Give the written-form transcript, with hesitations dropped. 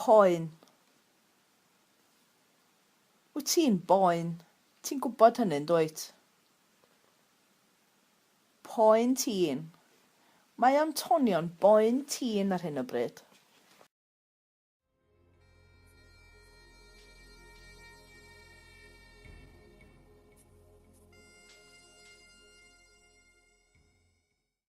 Poen. Wyt ti'n boen? Ti'n gwybod hynny'n dwyt? Poen tîn. Mae o'n tonio'n boen tîn ar hyn o bryd.